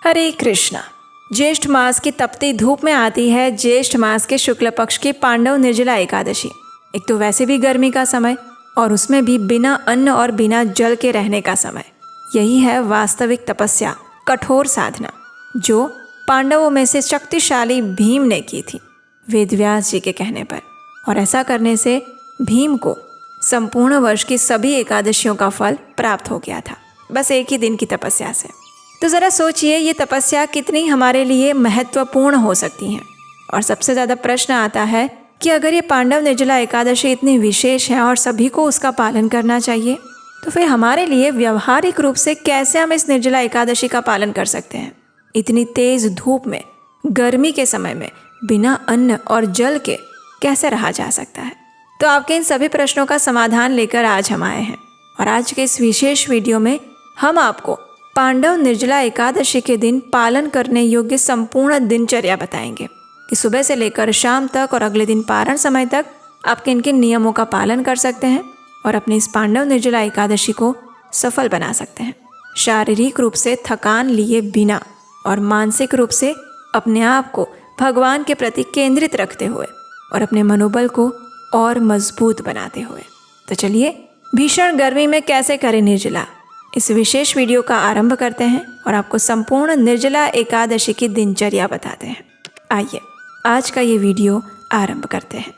हरे कृष्णा। ज्येष्ठ मास की तपती धूप में आती है ज्येष्ठ मास के शुक्ल पक्ष की पांडव निर्जला एकादशी। एक तो वैसे भी गर्मी का समय और उसमें भी बिना अन्न और बिना जल के रहने का समय। यही है वास्तविक तपस्या, कठोर साधना, जो पांडवों में से शक्तिशाली भीम ने की थी वेदव्यास जी के कहने पर। और ऐसा करने से भीम को संपूर्ण वर्ष की सभी एकादशियों का फल प्राप्त हो गया था, बस एक ही दिन की तपस्या से। तो ज़रा सोचिए ये तपस्या कितनी हमारे लिए महत्वपूर्ण हो सकती हैं। और सबसे ज़्यादा प्रश्न आता है कि अगर ये पांडव निर्जला एकादशी इतनी विशेष है और सभी को उसका पालन करना चाहिए, तो फिर हमारे लिए व्यवहारिक रूप से कैसे हम इस निर्जला एकादशी का पालन कर सकते हैं। इतनी तेज़ धूप में, गर्मी के समय में बिना अन्न और जल के कैसे रहा जा सकता है। तो आपके इन सभी प्रश्नों का समाधान लेकर आज हम आए हैं। और आज के इस विशेष वीडियो में हम आपको पांडव निर्जला एकादशी के दिन पालन करने योग्य संपूर्ण दिनचर्या बताएंगे कि सुबह से लेकर शाम तक और अगले दिन पारण समय तक आप किन किन नियमों का पालन कर सकते हैं और अपनी इस पांडव निर्जला एकादशी को सफल बना सकते हैं, शारीरिक रूप से थकान लिए बिना और मानसिक रूप से अपने आप को भगवान के प्रति केंद्रित रखते हुए और अपने मनोबल को और मजबूत बनाते हुए। तो चलिए भीषण गर्मी में कैसे करें निर्जला, इस विशेष वीडियो का आरंभ करते हैं और आपको संपूर्ण निर्जला एकादशी की दिनचर्या बताते हैं। आइए आज का ये वीडियो आरंभ करते हैं।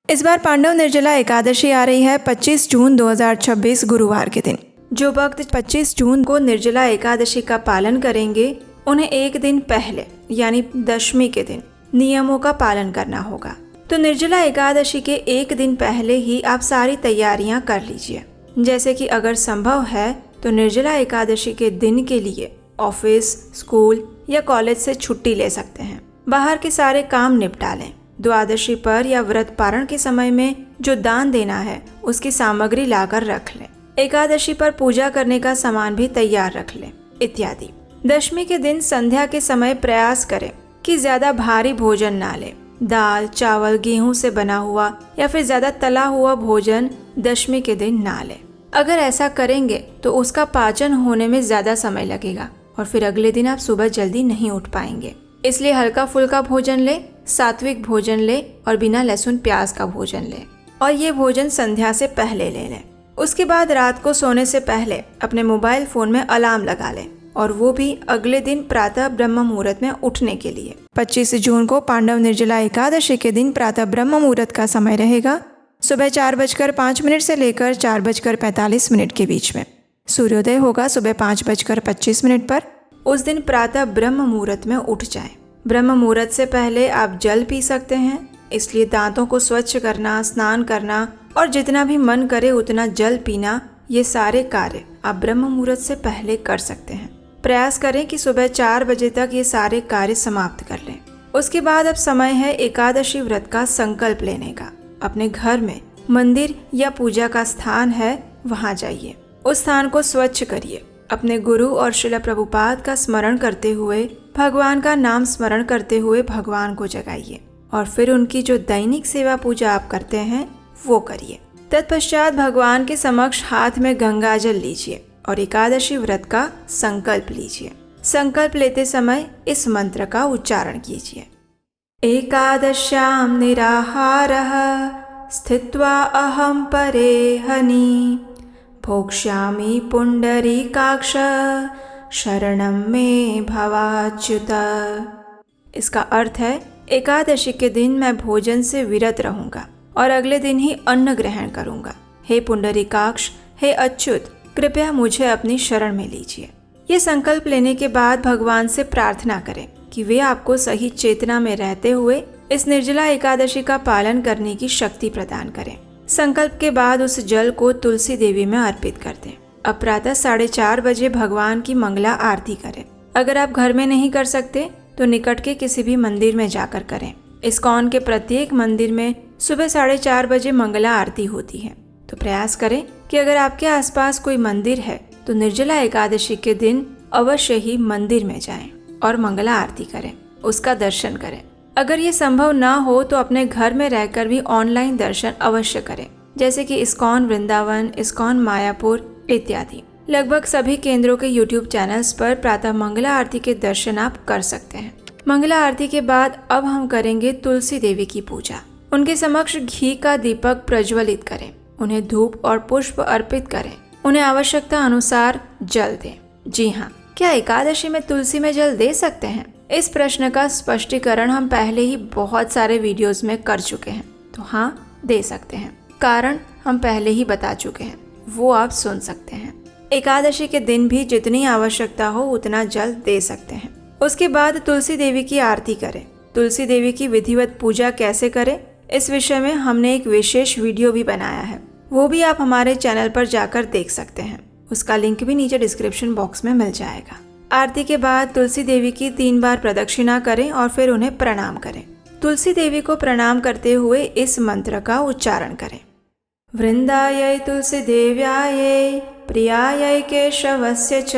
इस बार पांडव निर्जला एकादशी आ रही है 25 जून 2026 गुरुवार के दिन। जो भक्त 25 जून को निर्जला एकादशी का पालन करेंगे उन्हें एक दिन पहले यानी दशमी के दिन नियमों का पालन करना होगा। तो निर्जला एकादशी के एक दिन पहले ही आप सारी तैयारियां कर लीजिए। जैसे कि अगर संभव है तो निर्जला एकादशी के दिन के लिए ऑफिस, स्कूल या कॉलेज से छुट्टी ले सकते हैं। बाहर के सारे काम निपटा लें। द्वादशी पर या व्रत पारण के समय में जो दान देना है उसकी सामग्री लाकर रख लें। एकादशी पर पूजा करने का सामान भी तैयार रख लें इत्यादि। दशमी के दिन संध्या के समय प्रयास करें कि ज्यादा भारी भोजन ना लें। दाल, चावल, गेहूं से बना हुआ या फिर ज्यादा तला हुआ भोजन दशमी के दिन ना लें। अगर ऐसा करेंगे तो उसका पाचन होने में ज्यादा समय लगेगा और फिर अगले दिन आप सुबह जल्दी नहीं उठ पाएंगे। इसलिए हल्का फुल्का भोजन ले, सात्विक भोजन ले और बिना लहसुन प्याज का भोजन ले। और ये भोजन संध्या से पहले ले लें। उसके बाद रात को सोने से पहले अपने मोबाइल फोन में अलार्म लगा लें और वो भी अगले दिन प्रातः ब्रह्म मुहूर्त में उठने के लिए। 25 जून को पांडव निर्जला एकादशी के दिन प्रातः ब्रह्म मुहूर्त का समय रहेगा सुबह 4:05 से लेकर 4:45 के बीच में। सूर्योदय होगा सुबह 5:25 पर। उस दिन प्रातः ब्रह्म मुहूर्त में उठ जाएं। ब्रह्म मुहूर्त से पहले आप जल पी सकते हैं, इसलिए दांतों को स्वच्छ करना, स्नान करना और जितना भी मन करे उतना जल पीना, ये सारे कार्य आप ब्रह्म मुहूर्त से पहले कर सकते हैं। प्रयास करें कि सुबह 4 बजे तक ये सारे कार्य समाप्त कर लें। उसके बाद अब समय है एकादशी व्रत का संकल्प लेने का। अपने घर में मंदिर या पूजा का स्थान है, वहां जाइए। उस स्थान को स्वच्छ करिए। अपने गुरु और श्रील प्रभुपाद का स्मरण करते हुए, भगवान का नाम स्मरण करते हुए भगवान को जगाइए और फिर उनकी जो दैनिक सेवा पूजा आप करते हैं वो करिए। तत्पश्चात भगवान के समक्ष हाथ में गंगा जल लीजिए और एकादशी व्रत का संकल्प लीजिए। संकल्प लेते समय इस मंत्र का उच्चारण कीजिए। एकादश्यां निराहारः स्थित्वा अहं परेहनि भोक्ष्यामि पुंडरीकाक्ष शरणं मे भवाच्युत। इसका अर्थ है एकादशी के दिन मैं भोजन से विरत रहूंगा और अगले दिन ही अन्न ग्रहण करूंगा। हे पुंडरीकाक्ष, हे अच्युत, कृपया मुझे अपनी शरण में लीजिए। ये संकल्प लेने के बाद भगवान से प्रार्थना करें कि वे आपको सही चेतना में रहते हुए इस निर्जला एकादशी का पालन करने की शक्ति प्रदान करें। संकल्प के बाद उस जल को तुलसी देवी में अर्पित कर दें। अब प्रातः 4:30 बजे भगवान की मंगला आरती करें। अगर आप घर में नहीं कर सकते तो निकट के किसी भी मंदिर में जाकर करें। इस्कॉन के प्रत्येक मंदिर में सुबह 4:30 बजे मंगला आरती होती है। तो प्रयास करें कि अगर आपके आसपास कोई मंदिर है तो निर्जला एकादशी के दिन अवश्य ही मंदिर में जाएं और मंगला आरती करें, उसका दर्शन करें। अगर ये संभव ना हो तो अपने घर में रहकर भी ऑनलाइन दर्शन अवश्य करें, जैसे कि इस्कॉन वृंदावन, इस्कॉन मायापुर इत्यादि। लगभग सभी केंद्रों के YouTube चैनल्स पर प्रातः मंगला आरती के दर्शन आप कर सकते हैं। मंगला आरती के बाद अब हम करेंगे तुलसी देवी की पूजा। उनके समक्ष घी का दीपक प्रज्वलित करें, उन्हें धूप और पुष्प अर्पित करें, उन्हें आवश्यकता अनुसार जल दें। जी हाँ, क्या एकादशी में तुलसी में जल दे सकते हैं? इस प्रश्न का स्पष्टीकरण हम पहले ही बहुत सारे वीडियोस में कर चुके हैं, तो हाँ, दे सकते हैं। कारण हम पहले ही बता चुके हैं, वो आप सुन सकते हैं। एकादशी के दिन भी जितनी आवश्यकता हो उतना जल दे सकते हैं। उसके बाद तुलसी देवी की आरती करें। तुलसी देवी की विधिवत पूजा कैसे करें, इस विषय में हमने एक विशेष वीडियो भी बनाया है, वो भी आप हमारे चैनल पर जाकर देख सकते हैं। उसका लिंक भी नीचे डिस्क्रिप्शन बॉक्स में मिल जाएगा। आरती के बाद तुलसी देवी की 3 बार प्रदक्षिणा करें और फिर उन्हें प्रणाम करें। तुलसी देवी को प्रणाम करते हुए इस मंत्र का उच्चारण करें। वृंदायै तुलसी देव्यायै प्रियायै केशवस्य च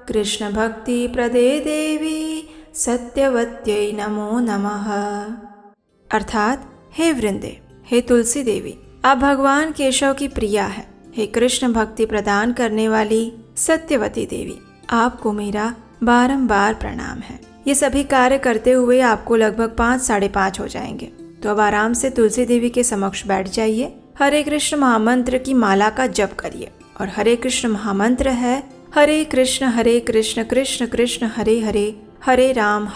कृष्ण भक्ति प्रदे देवी सत्यवत्यै नमो नमः। अर्थात, हे वृंदे, हे तुलसी देवी, आप भगवान केशव की प्रिया है। हे कृष्ण भक्ति प्रदान करने वाली सत्यवती देवी, आपको मेरा बारंबार प्रणाम है। ये सभी कार्य करते हुए आपको लगभग 5 साढ़े 5 हो जाएंगे। तो अब आराम से तुलसी देवी के समक्ष बैठ जाइए। हरे कृष्ण महामंत्र की माला का जप करिए और हरे कृष्ण महामंत्र है हरे कृष्ण कृष्ण कृष्ण हरे हरे, हरे राम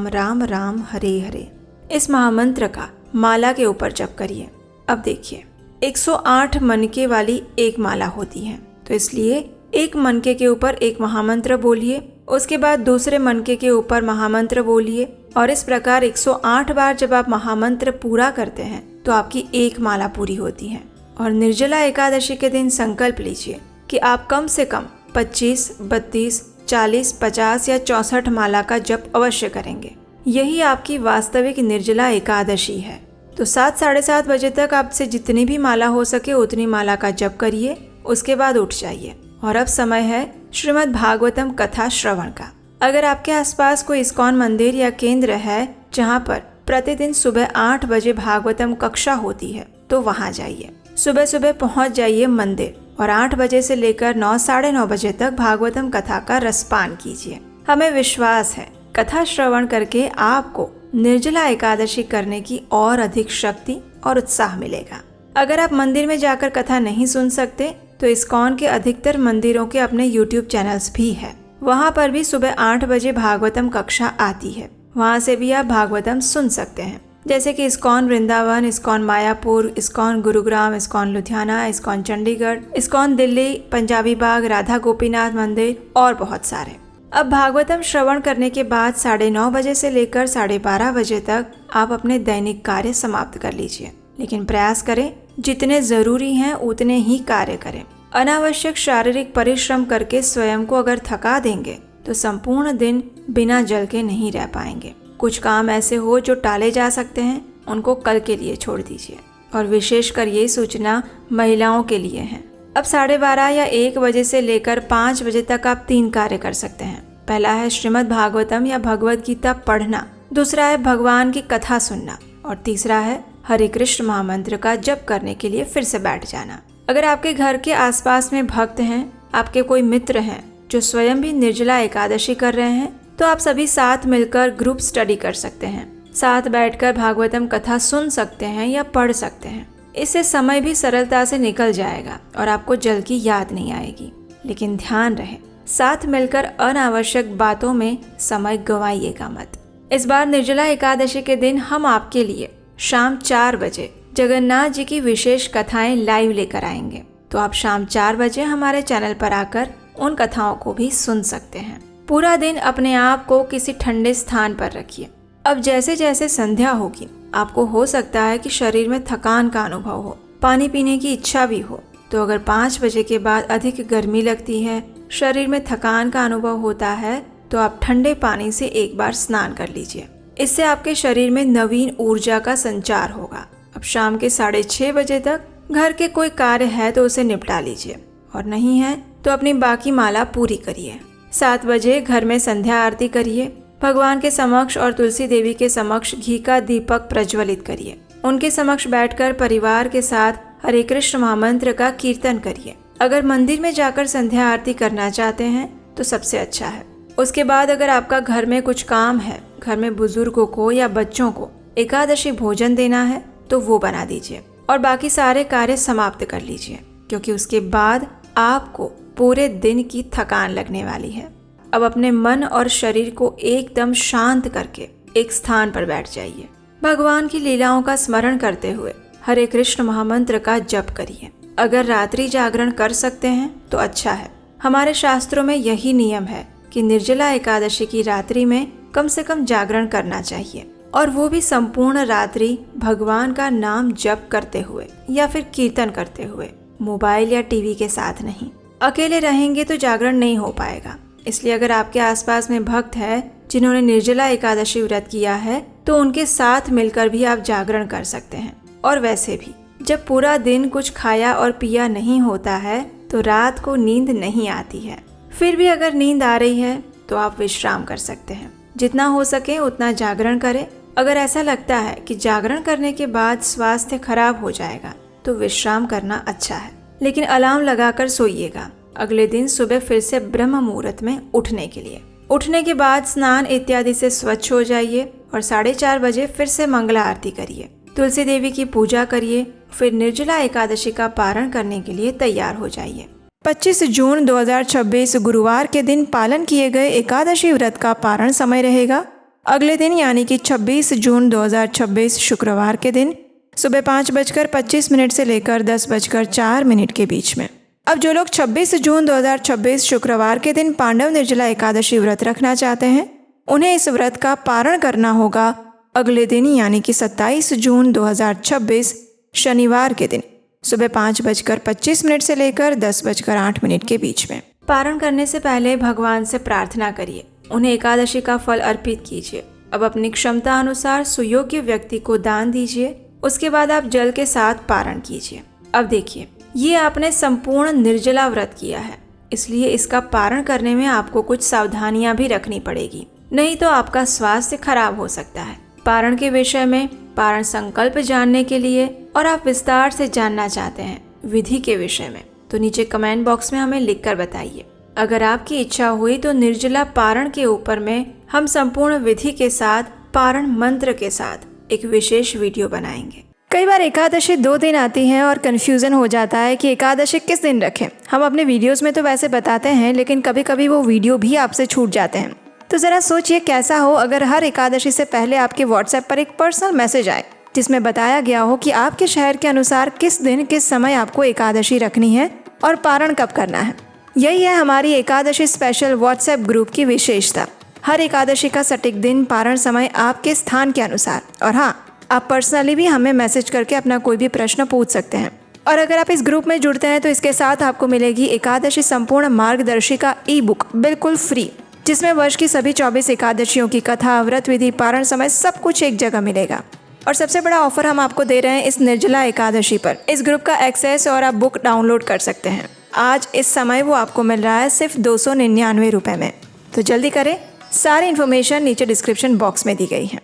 राम राम हरे हरे। इस महामंत्र का माला के ऊपर जप करिए। अब देखिए, 108 मनके वाली एक माला होती है, तो इसलिए एक मनके के ऊपर एक महामंत्र बोलिए, उसके बाद दूसरे मनके के ऊपर महामंत्र बोलिए और इस प्रकार 108 बार जब आप महामंत्र पूरा करते हैं तो आपकी एक माला पूरी होती है। और निर्जला एकादशी के दिन संकल्प लीजिए कि आप कम से कम 25, 32, 40, 50 या 64 माला का जप अवश्य करेंगे। यही आपकी वास्तविक निर्जला एकादशी है। तो 7 साढ़े 7 बजे तक आपसे जितनी भी माला हो सके उतनी माला का जप करिए, उसके बाद उठ जाइए। और अब समय है श्रीमद् भागवतम कथा श्रवण का। अगर आपके आसपास कोई इस्कॉन मंदिर या केंद्र है जहाँ पर प्रतिदिन सुबह 8 बजे भागवतम कक्षा होती है, तो वहाँ जाइए। सुबह सुबह पहुँच जाइए मंदिर और 8 बजे से लेकर 9 साढ़े 9 बजे तक भागवतम कथा का रसपान कीजिए। हमें विश्वास है कथा श्रवण करके आपको निर्जला एकादशी करने की और अधिक शक्ति और उत्साह मिलेगा। अगर आप मंदिर में जाकर कथा नहीं सुन सकते तो इस्कॉन के अधिकतर मंदिरों के अपने YouTube चैनल्स भी है। वहाँ पर भी सुबह 8 बजे भागवतम कक्षा आती है, वहाँ से भी आप भागवतम सुन सकते हैं। जैसे कि ISKCON Vrindavan, ISKCON Mayapur, ISKCON Gurugram, ISKCON Ludhiana, ISKCON Chandigarh, ISKCON Delhi, Punjabi Bagh, Radha Gopinath Mandir और बहुत सारे। अब भागवतम श्रवण करने के बाद 9:30 बजे से लेकर 12:30 बजे तक आप अपने दैनिक कार्य समाप्त कर लीजिए। लेकिन प्रयास करें जितने जरूरी हैं उतने ही कार्य करें। अनावश्यक शारीरिक परिश्रम करके स्वयं को अगर थका देंगे तो संपूर्ण दिन बिना जल के नहीं रह पाएंगे। कुछ काम ऐसे हो जो टाले जा सकते हैं, उनको कल के लिए छोड़ दीजिए। और विशेषकर ये सूचना महिलाओं के लिए है। अब 12:30 या 1 बजे से लेकर 5 बजे तक आप 3 कार्य कर सकते हैं। पहला है श्रीमद् भागवतम या भगवद गीता पढ़ना, दूसरा है भगवान की कथा सुनना और तीसरा है हरे कृष्ण महामंत्र का जप करने के लिए फिर से बैठ जाना। अगर आपके घर के आसपास में भक्त हैं, आपके कोई मित्र हैं जो स्वयं भी निर्जला एकादशी कर रहे हैं, तो आप सभी साथ मिलकर ग्रुप स्टडी कर सकते हैं। साथ बैठकर भागवतम कथा सुन सकते हैं या पढ़ सकते हैं। इससे समय भी सरलता से निकल जाएगा और आपको जल की याद नहीं आएगी। लेकिन ध्यान रहे, साथ मिलकर अनावश्यक बातों में समय गंवाइएगा मत। इस बार निर्जला एकादशी के दिन हम आपके लिए शाम 4 बजे जगन्नाथ जी की विशेष कथाएं लाइव लेकर आएंगे। तो आप शाम 4 बजे हमारे चैनल पर आकर उन कथाओं को भी सुन सकते हैं। पूरा दिन अपने आप को किसी ठंडे स्थान पर रखिए। अब जैसे जैसे संध्या होगी आपको हो सकता है कि शरीर में थकान का अनुभव हो, पानी पीने की इच्छा भी हो। तो अगर 5 बजे के बाद अधिक गर्मी लगती है, शरीर में थकान का अनुभव होता है, तो आप ठंडे पानी से एक बार स्नान कर लीजिए। इससे आपके शरीर में नवीन ऊर्जा का संचार होगा। अब शाम के 6:30 बजे तक घर के कोई कार्य है तो उसे निपटा लीजिए और नहीं है तो अपनी बाकी माला पूरी करिए। 7 बजे घर में संध्या आरती करिए। भगवान के समक्ष और तुलसी देवी के समक्ष घी का दीपक प्रज्वलित करिए। उनके समक्ष बैठकर परिवार के साथ हरे कृष्ण महामंत्र का कीर्तन करिए। अगर मंदिर में जाकर संध्या आरती करना चाहते हैं तो सबसे अच्छा है। उसके बाद अगर आपका घर में कुछ काम है, घर में बुजुर्गों को या बच्चों को एकादशी भोजन देना है तो वो बना दीजिए और बाकी सारे कार्य समाप्त कर लीजिए, क्योंकि उसके बाद आपको पूरे दिन की थकान लगने वाली है। अब अपने मन और शरीर को एकदम शांत करके एक स्थान पर बैठ जाइए। भगवान की लीलाओं का स्मरण करते हुए हरे कृष्ण महामंत्र का जप करिए। अगर रात्रि जागरण कर सकते हैं तो अच्छा है। हमारे शास्त्रों में यही नियम है कि निर्जला एकादशी की रात्रि में कम से कम जागरण करना चाहिए, और वो भी संपूर्ण रात्रि भगवान का नाम जप करते हुए या फिर कीर्तन करते हुए, मोबाइल या टीवी के साथ नहीं। अकेले रहेंगे तो जागरण नहीं हो पाएगा। इसलिए अगर आपके आसपास में भक्त है जिन्होंने निर्जला एकादशी व्रत किया है तो उनके साथ मिलकर भी आप जागरण कर सकते हैं। और वैसे भी जब पूरा दिन कुछ खाया और पिया नहीं होता है तो रात को नींद नहीं आती है। फिर भी अगर नींद आ रही है तो आप विश्राम कर सकते हैं। जितना हो सके उतना जागरण करें। अगर ऐसा लगता है कि जागरण करने के बाद स्वास्थ्य खराब हो जाएगा तो विश्राम करना अच्छा है, लेकिन अलार्म लगाकर सोइएगा अगले दिन सुबह फिर से ब्रह्म मुहूर्त में उठने के लिए। उठने के बाद स्नान इत्यादि से स्वच्छ हो जाइए और 4:30 बजे फिर से मंगला आरती करिए, तुलसी देवी की पूजा करिए, फिर निर्जला एकादशी का पारण करने के लिए तैयार हो जाइए। 25 जून 2026 गुरुवार के दिन पालन किए गए एकादशी व्रत का पारण समय रहेगा अगले दिन यानी कि 26 जून 2026 शुक्रवार के दिन सुबह 5:25 से लेकर 10:04 के बीच में। अब जो लोग 26 जून 2026 शुक्रवार के दिन पांडव निर्जला एकादशी व्रत रखना चाहते हैं उन्हें इस व्रत का पारण करना होगा अगले दिन यानी कि 27 जून 2026 शनिवार के दिन सुबह 5:25 से लेकर 10:08 के बीच में। पारण करने से पहले भगवान से प्रार्थना करिए, उन्हें एकादशी का फल अर्पित कीजिए। अब अपनी क्षमता अनुसार सुयोग्य व्यक्ति को दान दीजिए। उसके बाद आप जल के साथ पारण कीजिए। अब देखिए, ये आपने संपूर्ण निर्जला व्रत किया है, इसलिए इसका पारण करने में आपको कुछ सावधानियां भी रखनी पड़ेगी, नहीं तो आपका स्वास्थ्य खराब हो सकता है। पारण के विषय में, पारण संकल्प जानने के लिए और आप विस्तार से जानना चाहते हैं विधि के विषय में तो नीचे कमेंट बॉक्स में हमें लिखकर बताइए। अगर आपकी इच्छा हुई तो निर्जला पारण के ऊपर में हम संपूर्ण विधि के साथ, पारण मंत्र के साथ एक विशेष वीडियो बनाएंगे। कई बार एकादशी 2 दिन आती है और कंफ्यूजन हो जाता है कि एकादशी किस दिन रखें। हम अपने वीडियोस में तो वैसे बताते हैं, लेकिन कभी कभी वो वीडियो भी आपसे छूट जाते हैं। तो ज़रा सोचिए कैसा हो अगर हर एकादशी से पहले आपके व्हाट्सएप पर एक पर्सनल मैसेज आए जिसमें बताया गया हो कि आपके शहर के अनुसार किस दिन किस समय आपको एकादशी रखनी है और पारण कब करना है। यही है हमारी एकादशी स्पेशल व्हाट्सएप ग्रुप की विशेषता। हर एकादशी का सटीक दिन, पारण समय आपके स्थान के अनुसार। और हाँ, आप पर्सनली भी हमें मैसेज करके अपना कोई भी प्रश्न पूछ सकते हैं। और अगर आप इस ग्रुप में जुड़ते हैं तो इसके साथ आपको मिलेगी एकादशी संपूर्ण मार्गदर्शिका ई-बुक बिल्कुल फ्री, जिसमें वर्ष की सभी 24 एकादशियों की कथा, व्रत विधि, पारण समय सब कुछ एक जगह मिलेगा। और सबसे बड़ा ऑफर हम आपको दे रहे हैं इस निर्जला एकादशी पर। इस ग्रुप का एक्सेस और आप बुक डाउनलोड कर सकते हैं। आज इस समय वो आपको मिल रहा है सिर्फ 299 रुपये में। तो जल्दी करें, सारी इन्फॉर्मेशन नीचे डिस्क्रिप्शन बॉक्स में दी गई है।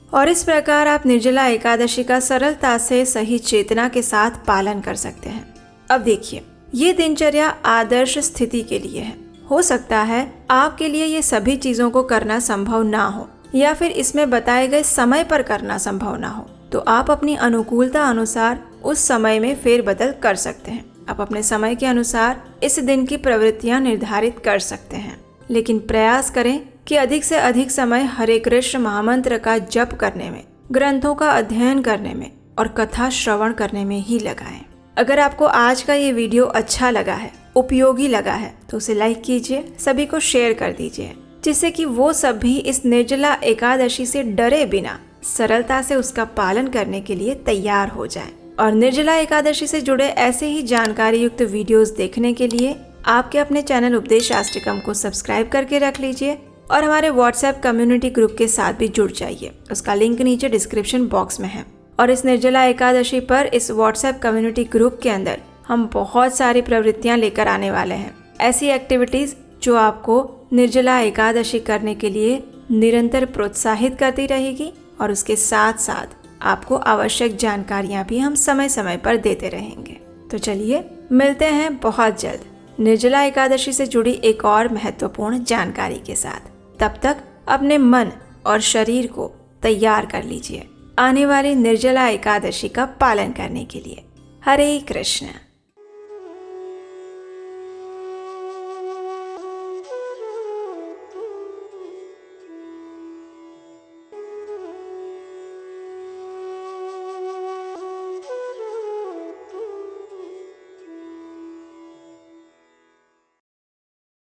और इस प्रकार आप निर्जला एकादशी का सरलता से सही चेतना के साथ पालन कर सकते हैं। अब देखिए, ये दिनचर्या आदर्श स्थिति के लिए है। हो सकता है आपके लिए ये सभी चीजों को करना संभव ना हो या फिर इसमें बताए गए समय पर करना संभव ना हो, तो आप अपनी अनुकूलता अनुसार उस समय में फेरबदल कर सकते हैं। आप अपने समय के अनुसार इस दिन की प्रवृत्तियां निर्धारित कर सकते हैं, लेकिन प्रयास करें कि अधिक से अधिक समय हरे कृष्ण महामंत्र का जप करने में, ग्रंथों का अध्ययन करने में और कथा श्रवण करने में ही लगाएं। अगर आपको आज का ये वीडियो अच्छा लगा है, उपयोगी लगा है, तो उसे लाइक कीजिए, सभी को शेयर कर दीजिए, जिससे कि वो सभी इस निर्जला एकादशी से डरे बिना सरलता से उसका पालन करने के लिए तैयार हो जाएं। और निर्जला एकादशी से जुड़े ऐसे ही जानकारी युक्त वीडियोस देखने के लिए आपके अपने चैनल उपदेश आष्टकम को सब्सक्राइब करके रख लीजिए और हमारे व्हाट्सएप कम्युनिटी ग्रुप के साथ भी जुड़ जाइए। उसका लिंक नीचे डिस्क्रिप्शन बॉक्स में है। और इस निर्जला एकादशी पर इस व्हाट्सएप कम्युनिटी ग्रुप के अंदर हम बहुत सारी प्रवृत्तियां लेकर आने वाले हैं, ऐसी एक्टिविटीज जो आपको निर्जला एकादशी करने के लिए निरंतर प्रोत्साहित करती रहेगी और उसके साथ साथ आपको आवश्यक जानकारियां भी हम समय समय पर देते रहेंगे। तो चलिए मिलते हैं बहुत जल्द निर्जला एकादशी से जुड़ी एक और महत्वपूर्ण जानकारी के साथ। तब तक अपने मन और शरीर को तैयार कर लीजिए आने वाली निर्जला एकादशी का पालन करने के लिए। हरे कृष्ण।